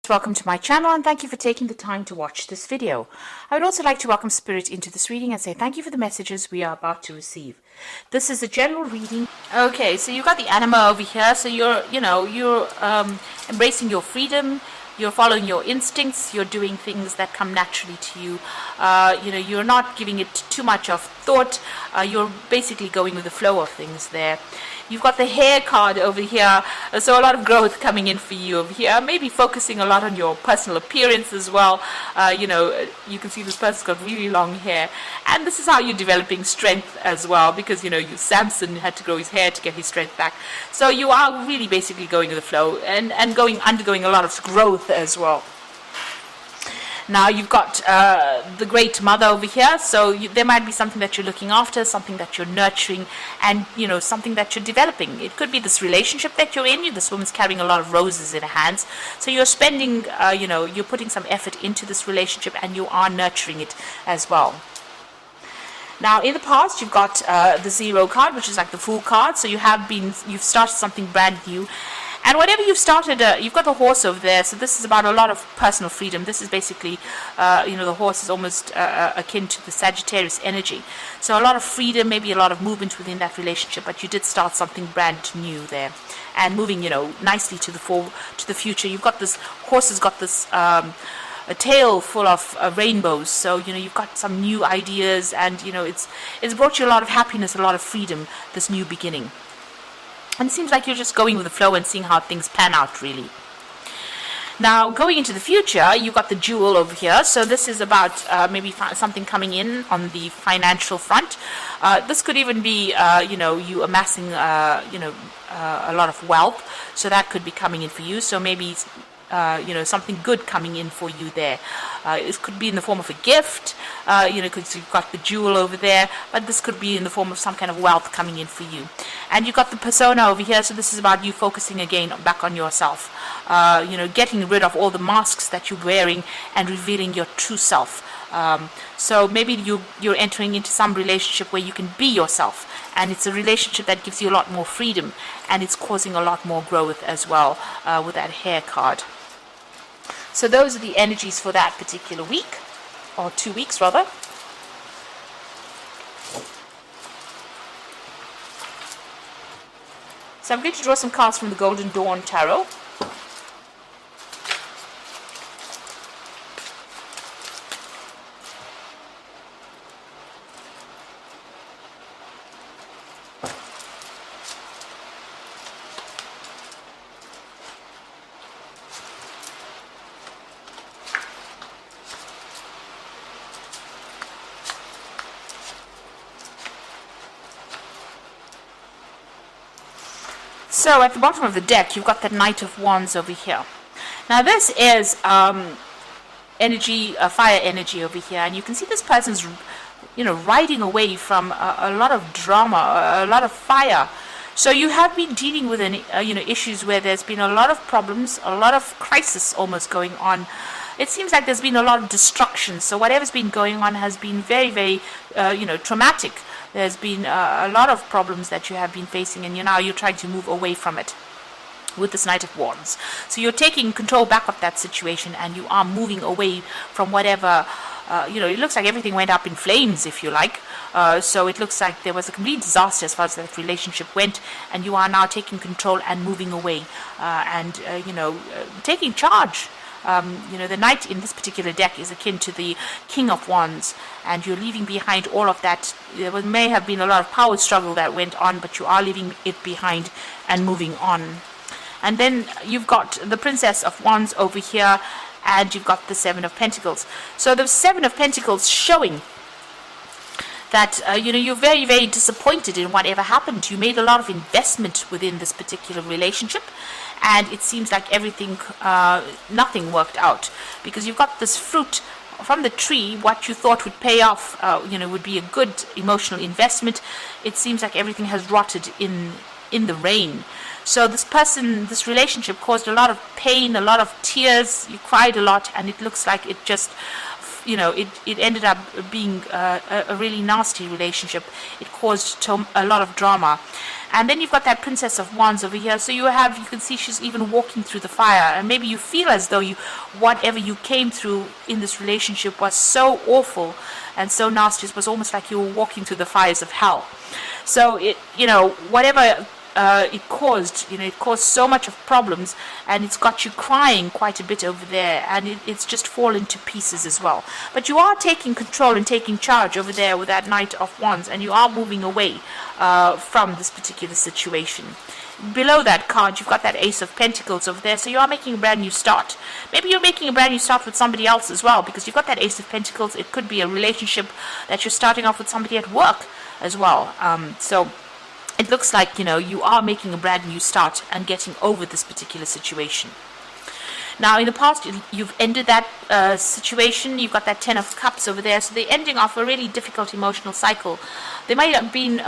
Welcome to my channel and thank you for taking the time to watch this video. I would also like to welcome Spirit into this reading and say thank you for the messages we are about to receive. This is a general reading. Okay, so you've got the anima over here, so you're embracing your freedom, you're following your instincts, you're doing things that come naturally to you. You're not giving it too much of thought, you're basically going with the flow of things there. You've got the hair card over here, so a lot of growth coming in for you over here. Maybe focusing a lot on your personal appearance as well. You can see this person's got really long hair. And this is how you're developing strength as well, because, Samson had to grow his hair to get his strength back. So you are really basically going with the flow and undergoing a lot of growth as well. Now you've got the Great Mother over here, so there might be something that you're looking after, something that you're nurturing, and something that you're developing. It could be this relationship that you're in. This woman's carrying a lot of roses in her hands, so you're spending, you're putting some effort into this relationship, and you are nurturing it as well. Now, in the past, you've got the Zero card, which is like the Fool card. So you've started something brand new. And whatever you've started, you've got the horse over there. So this is about a lot of personal freedom. This is basically, the horse is almost akin to the Sagittarius energy. So a lot of freedom, maybe a lot of movement within that relationship. But you did start something brand new there, and moving, nicely to the future. You've got this horse has got this. A tail full of rainbows, so you've got some new ideas, and it's brought you a lot of happiness, a lot of freedom, this new beginning. And it seems like you're just going with the flow and seeing how things pan out, really. Now, going into the future, you've got the Jewel over here. So this is about maybe something coming in on the financial front. This could even be, you amassing, a lot of wealth. So that could be coming in for you. So maybe something good coming in for you there. It could be in the form of a gift, because you've got the jewel over there, but this could be in the form of some kind of wealth coming in for you. And you've got the persona over here, so this is about you focusing again back on yourself, getting rid of all the masks that you're wearing and revealing your true self. So maybe you're entering into some relationship where you can be yourself, and it's a relationship that gives you a lot more freedom, and it's causing a lot more growth as well, with that hair card. So those are the energies for that particular week, or 2 weeks rather. So I'm going to draw some cards from the Golden Dawn Tarot. So at the bottom of the deck, you've got the Knight of Wands over here. Now this is energy, fire energy over here, and you can see this person's, riding away from a lot of drama, a lot of fire. So you have been dealing with issues where there's been a lot of problems, a lot of crisis almost going on. It seems like there's been a lot of destruction. So whatever's been going on has been very, very, traumatic. There's been a lot of problems that you have been facing, and now you're trying to move away from it with this Knight of Wands. So you're taking control back of that situation, and you are moving away from whatever, it looks like everything went up in flames, if you like. So it looks like there was a complete disaster as far as that relationship went, and you are now taking control and moving away, and taking charge. The Knight in this particular deck is akin to the King of Wands, and you're leaving behind all of that. There may have been a lot of power struggle that went on, but you are leaving it behind and moving on. And then you've got the Princess of Wands over here, and you've got the Seven of Pentacles. So the Seven of Pentacles showing that you're very, very disappointed in whatever happened. You made a lot of investment within this particular relationship, and it seems like nothing worked out, because you've got this fruit from the tree. What you thought would pay off, would be a good emotional investment. It seems like everything has rotted in the rain. So this relationship caused a lot of pain, a lot of tears. You cried a lot, and it looks like it just, it ended up being a really nasty relationship. It caused a lot of drama. And then you've got that Princess of Wands over here. So you can see she's even walking through the fire. And maybe you feel as though whatever you came through in this relationship was so awful and so nasty. It was almost like you were walking through the fires of hell. So whatever it caused so much of problems, and it's got you crying quite a bit over there, and it's just fallen to pieces as well. But you are taking control and taking charge over there with that Knight of Wands, and you are moving away from this particular situation. Below that card, you've got that Ace of Pentacles over there, so you are making a brand new start. Maybe you're making a brand new start with somebody else as well, because you've got that Ace of Pentacles. It could be a relationship that you're starting off with somebody at work as well. So it looks like, you are making a brand new start and getting over this particular situation. Now, in the past, you've ended that situation. You've got that Ten of Cups over there. So they're ending off a really difficult emotional cycle. There might have been,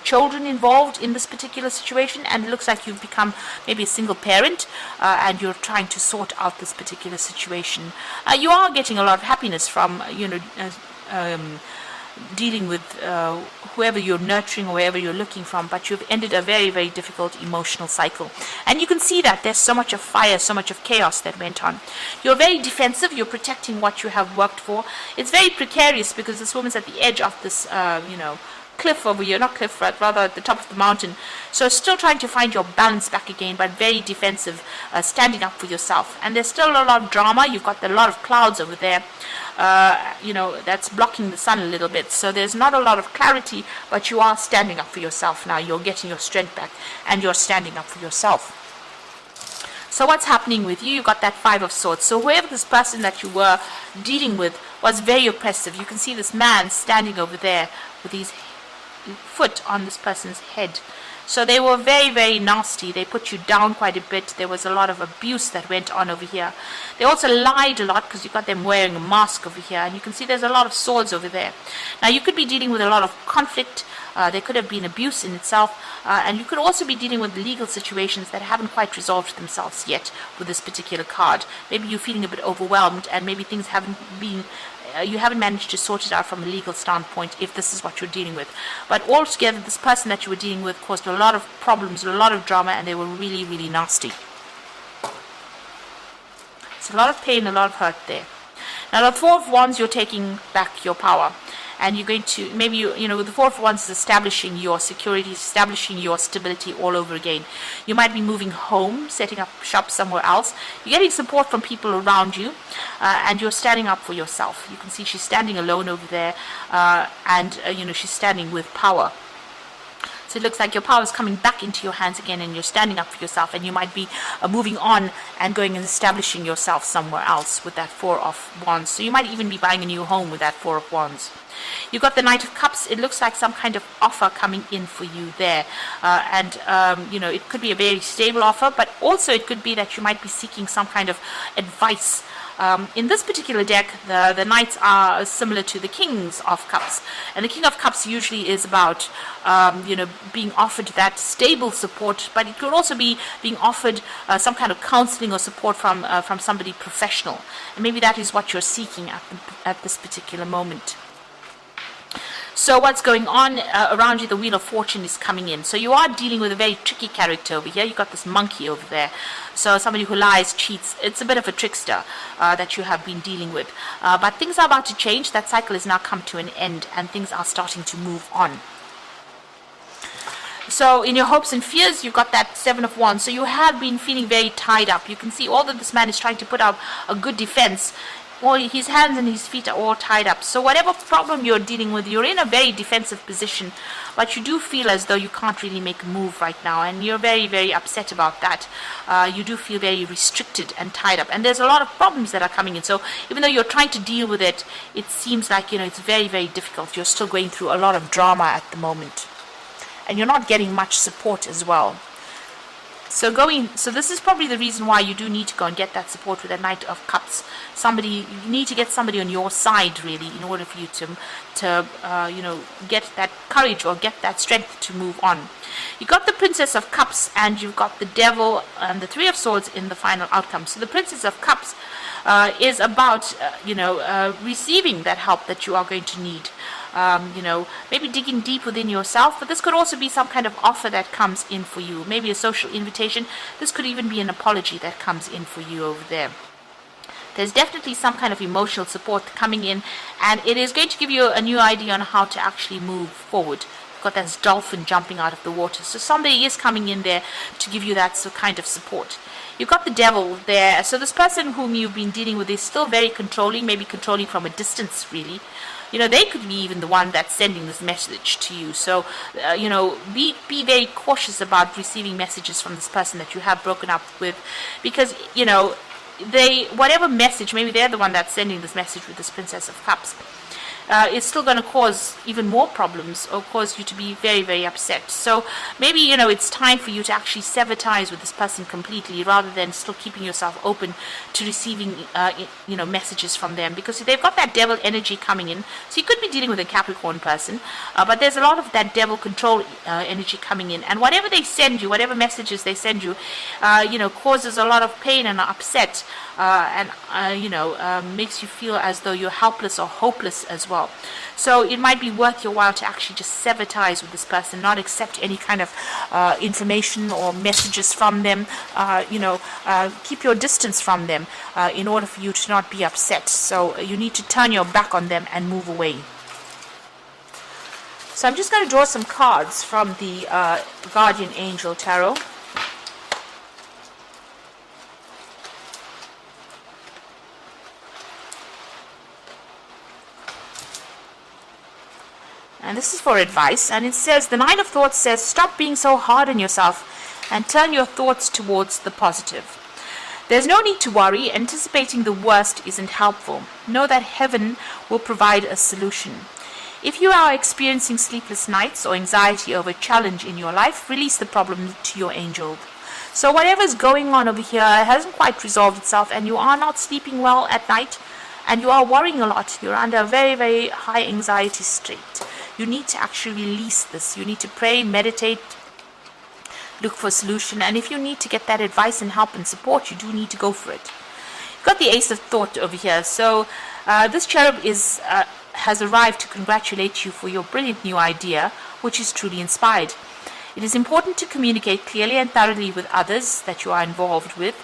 children involved in this particular situation. And it looks like you've become maybe a single parent. And you're trying to sort out this particular situation. You are getting a lot of happiness from, dealing with whoever you're nurturing or wherever you're looking from, but you've ended a very, very difficult emotional cycle. And you can see that there's so much of fire, so much of chaos that went on. You're very defensive. You're protecting what you have worked for. It's very precarious because this woman's at the edge of this, cliff over here, not cliff, rather at the top of the mountain. So still trying to find your balance back again, but very defensive, standing up for yourself. And there's still a lot of drama. You've got a lot of clouds over there, that's blocking the sun a little bit. So there's not a lot of clarity, but you are standing up for yourself now. You're getting your strength back, and you're standing up for yourself. So what's happening with you? You got that Five of Swords. So whoever this person that you were dealing with was very oppressive. You can see this man standing over there with his foot on this person's head. So they were very, very nasty. They put you down quite a bit. There was a lot of abuse that went on over here. They also lied a lot because you got them wearing a mask over here. And you can see there's a lot of swords over there. Now, you could be dealing with a lot of conflict. There could have been abuse in itself. And you could also be dealing with legal situations that haven't quite resolved themselves yet with this particular card. Maybe you're feeling a bit overwhelmed, and maybe things haven't been you haven't managed to sort it out from a legal standpoint if this is what you're dealing with. But altogether, this person that you were dealing with caused a lot of problems, a lot of drama, and they were really, really nasty. It's a lot of pain, a lot of hurt there. Now, the Four of Wands, you're taking back your power. And you're going to, maybe, the Four of Wands is establishing your security, establishing your stability all over again. You might be moving home, setting up shop somewhere else. You're getting support from people around you, and you're standing up for yourself. You can see she's standing alone over there, and she's standing with power. So it looks like your power is coming back into your hands again, and you're standing up for yourself, and you might be moving on and going and establishing yourself somewhere else with that Four of Wands. So you might even be buying a new home with that Four of Wands. You've got the Knight of Cups. It looks like some kind of offer coming in for you there. It could be a very stable offer, but also it could be that you might be seeking some kind of advice. In this particular deck, the Knights are similar to the Kings of Cups. And the King of Cups usually is about, being offered that stable support, but it could also be being offered some kind of counseling or support from somebody professional. And maybe that is what you're seeking at this particular moment. So what's going on around you? The Wheel of Fortune is coming in. So you are dealing with a very tricky character over here. You've got this monkey over there. So somebody who lies, cheats. It's a bit of a trickster that you have been dealing with. But things are about to change. That cycle has now come to an end, and things are starting to move on. So in your hopes and fears, you've got that Seven of Wands. So you have been feeling very tied up. You can see all that this man is trying to put up a good defense. Well, his hands and his feet are all tied up. So whatever problem you're dealing with, you're in a very defensive position, but you do feel as though you can't really make a move right now, and you're very, very upset about that. You do feel very restricted and tied up, and there's a lot of problems that are coming in. So even though you're trying to deal with it, it seems like, it's very, very difficult. You're still going through a lot of drama at the moment, and you're not getting much support as well. So this is probably the reason why you do need to go and get that support with a Knight of Cups. You need to get somebody on your side, really, in order for you to get that courage or get that strength to move on. You got the Princess of Cups, and you've got the Devil and the Three of Swords in the final outcome. So the Princess of Cups is about receiving that help that you are going to need. Maybe digging deep within yourself, but this could also be some kind of offer that comes in for you, maybe a social invitation. This could even be an apology that comes in for you over there. There's definitely some kind of emotional support coming in, and it is going to give you a new idea on how to actually move forward. You've got that dolphin jumping out of the water, so somebody is coming in there to give you that kind of support. You've got the Devil there, so this person whom you've been dealing with is still very controlling, maybe controlling from a distance, really. They could be even the one that's sending this message to you. So, be very cautious about receiving messages from this person that you have broken up with, because, whatever message, maybe they're the one that's sending this message with this Princess of Cups, is still going to cause even more problems or cause you to be very, very upset. So maybe, it's time for you to actually sever ties with this person completely, rather than still keeping yourself open to receiving, messages from them, because they've got that devil energy coming in. So you could be dealing with a Capricorn person, but there's a lot of that devil control energy coming in. And whatever they send you, whatever messages they send you, causes a lot of pain and upset, and makes you feel as though you're helpless or hopeless as well. So it might be worth your while to actually just sever ties with this person, not accept any kind of information or messages from them. Keep your distance from them in order for you to not be upset. So you need to turn your back on them and move away. So I'm just going to draw some cards from the Guardian Angel Tarot. And this is for advice, and it says, the Nine of Thoughts says, stop being so hard on yourself and turn your thoughts towards the positive. There's no need to worry. Anticipating the worst isn't helpful. Know that heaven will provide a solution. If you are experiencing sleepless nights or anxiety over a challenge in your life, release the problem to your angel. So whatever's going on over here hasn't quite resolved itself, and you are not sleeping well at night, and you are worrying a lot. You're under a very, very high anxiety state. You need to actually release this. You need to pray, meditate, look for a solution. And if you need to get that advice and help and support, you do need to go for it. You've got the Ace of Thought over here. So this cherub has arrived to congratulate you for your brilliant new idea, which is truly inspired. It is important to communicate clearly and thoroughly with others that you are involved with,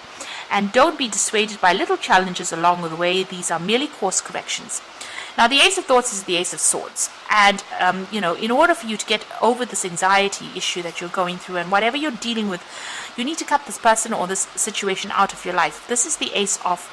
and don't be dissuaded by little challenges along the way. These are merely course corrections. Now, the Ace of Thoughts is the Ace of Swords. And, in order for you to get over this anxiety issue that you're going through and whatever you're dealing with, you need to cut this person or this situation out of your life. This is the Ace of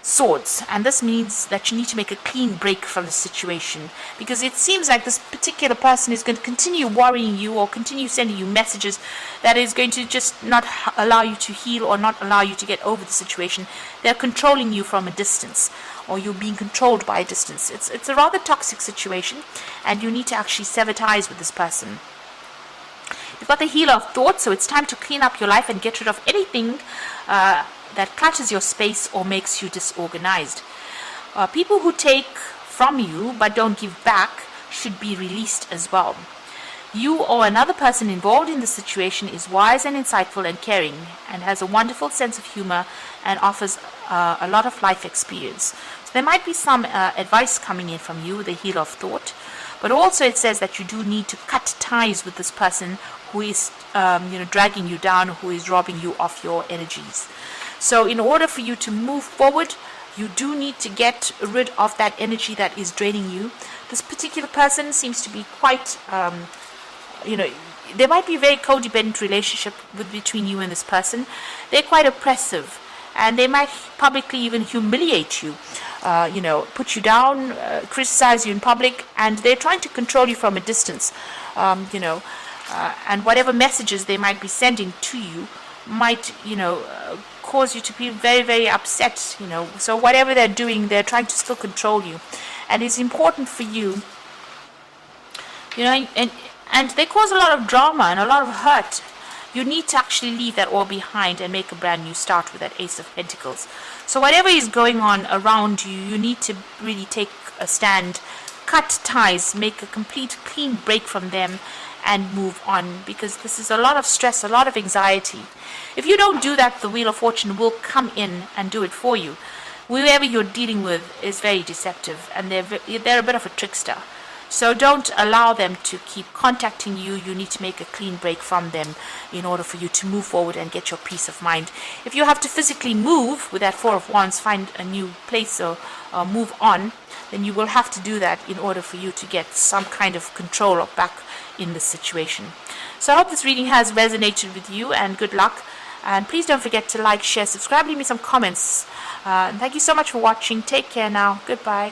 Swords. And this means that you need to make a clean break from the situation, because it seems like this particular person is going to continue worrying you or continue sending you messages that is going to just not allow you to heal or not allow you to get over the situation. They're controlling you from a distance, or you're being controlled by a distance. It's a rather toxic situation, and you need to actually sever ties with this person. You've got the Healer of Thought, so it's time to clean up your life and get rid of anything that clutters your space or makes you disorganized. People who take from you but don't give back should be released as well. You or another person involved in the situation is wise and insightful and caring, and has a wonderful sense of humor and offers a lot of life experience. So there might be some advice coming in from you, the Healer of Thought, but also it says that you do need to cut ties with this person who is dragging you down, who is robbing you of your energies. So in order for you to move forward, you do need to get rid of that energy that is draining you. This particular person seems to be quite, there might be a very codependent relationship between you and this person. They're quite oppressive, and they might publicly even humiliate you, put you down, criticize you in public, and they're trying to control you from a distance, and whatever messages they might be sending to you might, cause you to be very, very upset, So whatever they're doing, they're trying to still control you. And it's important for you, and they cause a lot of drama and a lot of hurt. you need to actually leave that all behind and make a brand new start with that Ace of Pentacles. So whatever is going on around you, you need to really take a stand, cut ties, make a complete clean break from them, and move on, because this is a lot of stress, a lot of anxiety. If you don't do that, the Wheel of Fortune will come in and do it for you. Whoever you're dealing with is very deceptive, and they're a bit of a trickster. So don't allow them to keep contacting you. You need to make a clean break from them in order for you to move forward and get your peace of mind. If you have to physically move with that Four of Wands, find a new place or move on, then you will have to do that in order for you to get some kind of control or back in the situation. So I hope this reading has resonated with you, and good luck. And please don't forget to like, share, subscribe, leave me some comments. And thank you so much for watching. Take care now. Goodbye.